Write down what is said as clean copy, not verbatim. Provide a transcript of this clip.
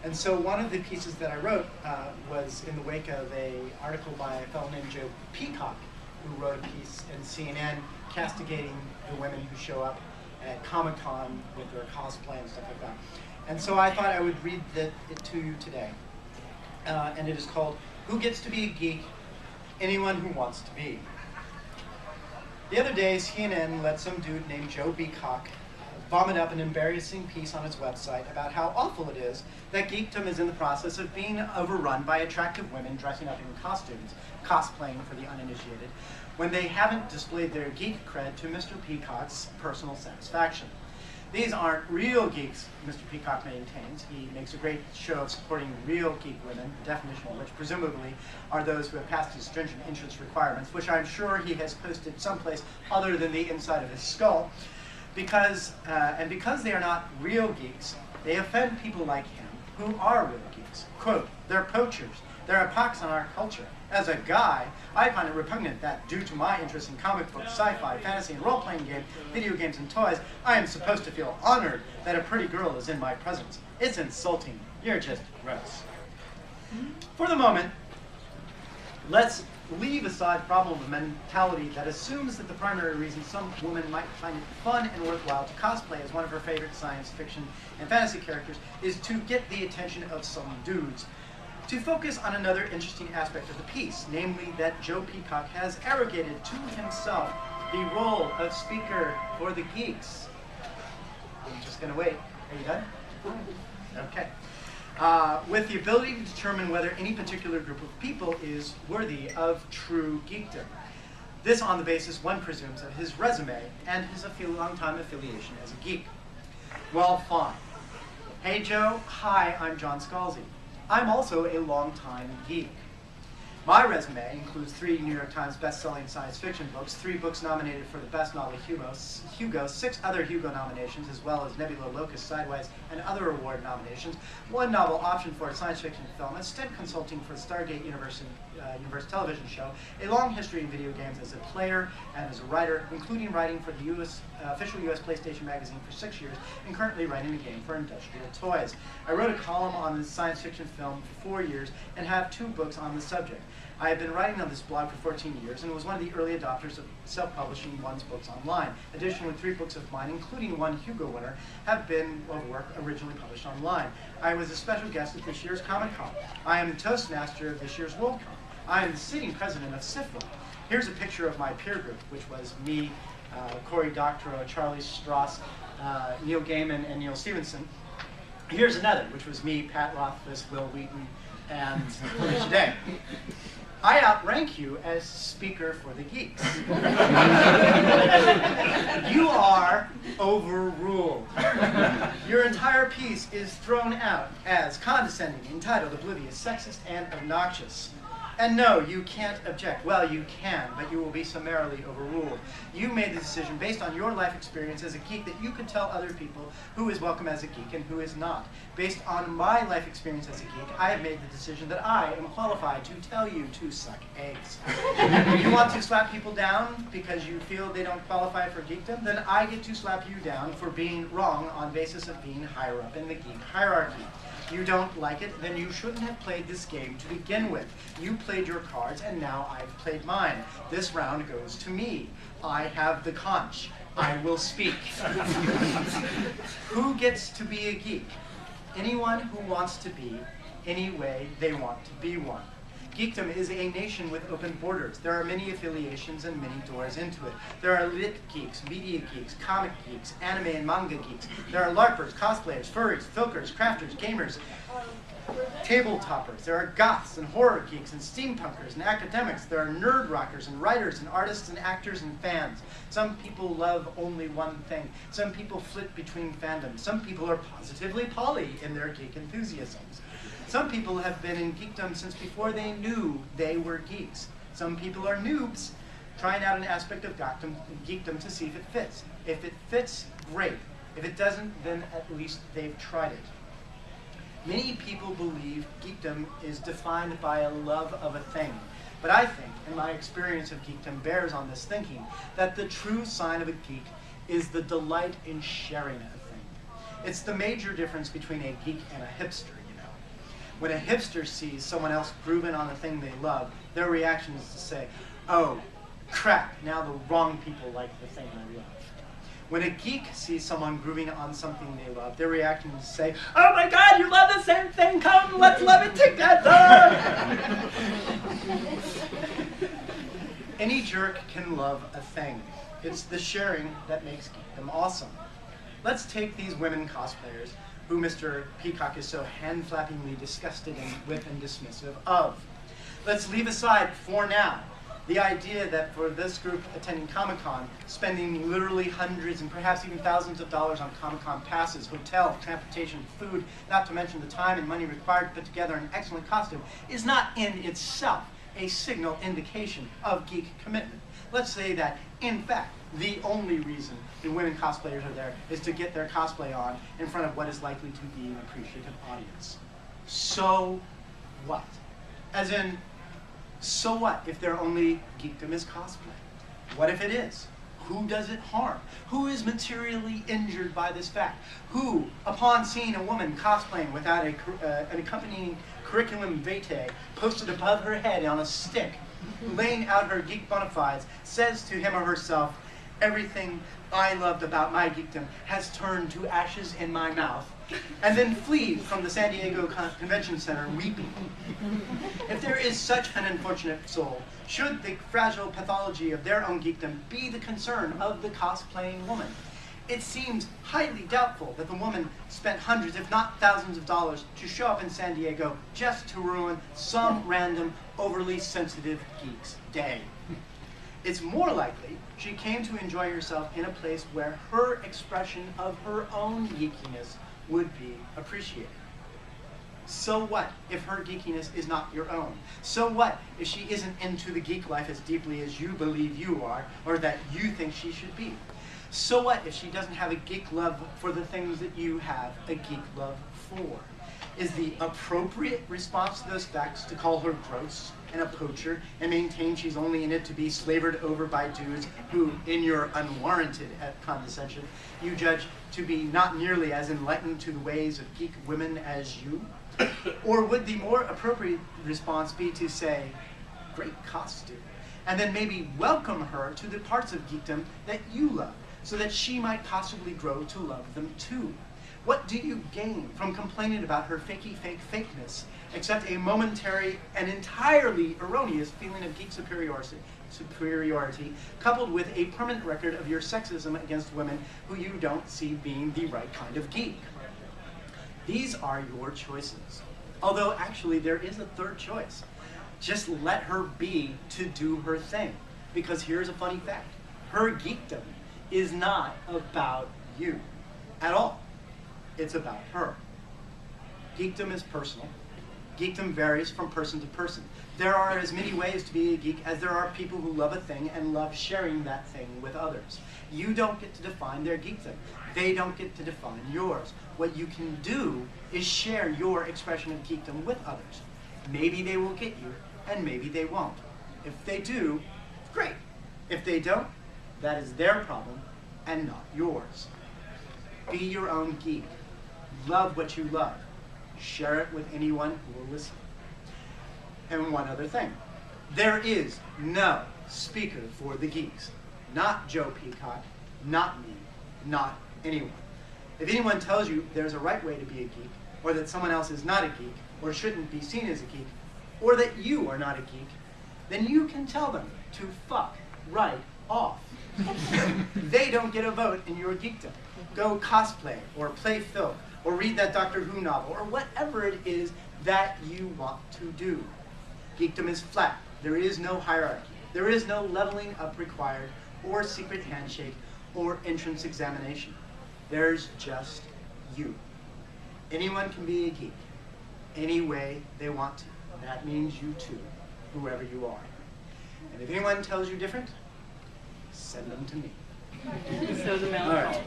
And so one of the pieces that I wrote was in the wake of an article by a fellow named Joe Peacock, who wrote a piece in CNN castigating the women who show up at Comic-Con with their cosplay and stuff like that. And so I thought I would read it to you today. And it is called, Who Gets to Be a Geek? Anyone Who Wants to Be. The other day, CNN let some dude named Joe Peacock vomit up an embarrassing piece on its website about how awful it is that geekdom is in the process of being overrun by attractive women dressing up in costumes, cosplaying for the uninitiated, when they haven't displayed their geek cred to Mr. Peacock's personal satisfaction. These aren't real geeks, Mr. Peacock maintains. He makes a great show of supporting real geek women, the definition of which presumably are those who have passed his stringent entrance requirements, which I'm sure he has posted someplace other than the inside of his skull. Because they are not real geeks, they offend people like him who are real geeks. Quote, they're poachers. They're a pox on our culture. As a guy, I find it repugnant that, due to my interest in comic books, sci-fi, fantasy, and role-playing games, video games, and toys, I am supposed to feel honored that a pretty girl is in my presence. It's insulting. You're just gross. For the moment, let's leave aside the problem of mentality that assumes that the primary reason some woman might find it fun and worthwhile to cosplay as one of her favorite science fiction and fantasy characters is to get the attention of some dudes. To focus on another interesting aspect of the piece, namely that Joe Peacock has arrogated to himself the role of speaker for the geeks. I'm just going to wait. Are you done? Okay. With the ability to determine whether any particular group of people is worthy of true geekdom. This on the basis, one presumes, of his resume and his long-time affiliation as a geek. Well, fine. Hey Joe, hi, I'm John Scalzi. I'm also a long-time geek. My resume includes 3 New York Times best-selling science fiction books, 3 books nominated for the Best Novel Hugo, 6 other Hugo nominations, as well as Nebula, Locust, Sideways, and other award nominations, 1 novel option for a science fiction film, a stint consulting for the Stargate Universe television show, a long history in video games as a player and as a writer, including writing for the official US PlayStation magazine for 6 years, and currently writing a game for Industrial Toys. I wrote a column on the science fiction film for 4 years and have 2 books on the subject. I have been writing on this blog for 14 years and was one of the early adopters of self-publishing one's books online. Additionally, 3 books of mine, including 1 Hugo winner, have been of work originally published online. I was a special guest at this year's Comic-Con. I am the Toastmaster of this year's Worldcon. I am the sitting president of SIFLA. Here's a picture of my peer group, which was me, Cory Doctorow, Charlie Strauss, Neil Gaiman, and Neil Stevenson. Here's another, which was me, Pat Rothfuss, Will Wheaton, and Felicia Day. I outrank you as speaker for the geeks. You are overruled. Your entire piece is thrown out as condescending, entitled, oblivious, sexist, and obnoxious. And no, you can't object. Well, you can, but you will be summarily overruled. You made the decision based on your life experience as a geek that you could tell other people who is welcome as a geek and who is not. Based on my life experience as a geek, I have made the decision that I am qualified to tell you to suck eggs. You want to slap people down because you feel they don't qualify for geekdom? Then I get to slap you down for being wrong on basis of being higher up in the geek hierarchy. You don't like it, then you shouldn't have played this game to begin with. You played your cards, and now I've played mine. This round goes to me. I have the conch. I will speak. Who gets to be a geek? Anyone who wants to be any way they want to be one. Geekdom is a nation with open borders. There are many affiliations and many doors into it. There are lit geeks, media geeks, comic geeks, anime and manga geeks. There are LARPers, cosplayers, furries, filkers, crafters, gamers, tabletoppers. There are goths and horror geeks and steampunkers and academics. There are nerd rockers and writers and artists and actors and fans. Some people love only one thing. Some people flit between fandoms. Some people are positively poly in their geek enthusiasms. Some people have been in geekdom since before they knew they were geeks. Some people are noobs, trying out an aspect of geekdom to see if it fits. If it fits, great. If it doesn't, then at least they've tried it. Many people believe geekdom is defined by a love of a thing. But I think, and my experience of geekdom bears on this thinking, that the true sign of a geek is the delight in sharing a thing. It's the major difference between a geek and a hipster, you know. When a hipster sees someone else grooving on the thing they love, their reaction is to say, oh, crap, now the wrong people like the thing I love. When a geek sees someone grooving on something they love, their reaction is to say, oh my God, you love the same thing, come, let's love it together! Any jerk can love a thing. It's the sharing that makes them awesome. Let's take these women cosplayers, who Mr. Peacock is so hand-flappingly disgusted with and dismissive of. Let's leave aside, for now, the idea that for this group attending Comic-Con, spending literally hundreds and perhaps even thousands of dollars on Comic-Con passes, hotel, transportation, food, not to mention the time and money required to put together an excellent costume, is not in itself a signal indication of geek commitment. Let's say that, in fact, the only reason the women cosplayers are there is to get their cosplay on in front of what is likely to be an appreciative audience. So what? As in, so what if their only geekdom is cosplay? What if it is? Who does it harm? Who is materially injured by this fact? Who, upon seeing a woman cosplaying without an accompanying curriculum vitae posted above her head on a stick, laying out her geek bona fides, says to him or herself, everything I loved about my geekdom has turned to ashes in my mouth, and then flee from the San Diego Convention Center weeping? If there is such an unfortunate soul, should the fragile pathology of their own geekdom be the concern of the cosplaying woman? It seems highly doubtful that the woman spent hundreds, if not thousands of dollars to show up in San Diego just to ruin some random, overly sensitive geek's day. It's more likely she came to enjoy herself in a place where her expression of her own geekiness would be appreciated. So what if her geekiness is not your own? So what if she isn't into the geek life as deeply as you believe you are, or that you think she should be? So what if she doesn't have a geek love for the things that you have a geek love for? Is the appropriate response to those facts to call her gross and a poacher and maintain she's only in it to be slavered over by dudes who, in your unwarranted condescension, you judge to be not nearly as enlightened to the ways of geek women as you? Or would the more appropriate response be to say, great costume, and then maybe welcome her to the parts of geekdom that you love, so that she might possibly grow to love them too? What do you gain from complaining about her fakey fake fakeness, except a momentary and entirely erroneous feeling of geek superiority, coupled with a permanent record of your sexism against women who you don't see being the right kind of geek? These are your choices. Although actually there is a third choice. Just let her be to do her thing. Because here's a funny fact. Her geekdom is not about you at all. It's about her. Geekdom is personal. Geekdom varies from person to person. There are as many ways to be a geek as there are people who love a thing and love sharing that thing with others. You don't get to define their geekdom. They don't get to define yours. What you can do is share your expression of geekdom with others. Maybe they will get you, and maybe they won't. If they do, great. If they don't, that is their problem and not yours. Be your own geek. Love what you love. Share it with anyone who will listen. And one other thing. There is no speaker for the geeks. Not Joe Peacock, not me, not anyone. If anyone tells you there's a right way to be a geek, or that someone else is not a geek, or shouldn't be seen as a geek, or that you are not a geek, then you can tell them to fuck right off. They don't get a vote in your geekdom. Go cosplay, or play film, or read that Doctor Who novel, or whatever it is that you want to do. Geekdom is flat. There is no hierarchy. There is no leveling up required, or secret handshake, or entrance examination. There's just you. Anyone can be a geek, any way they want to. That means you too, whoever you are. And if anyone tells you different, send them to me. So the All right.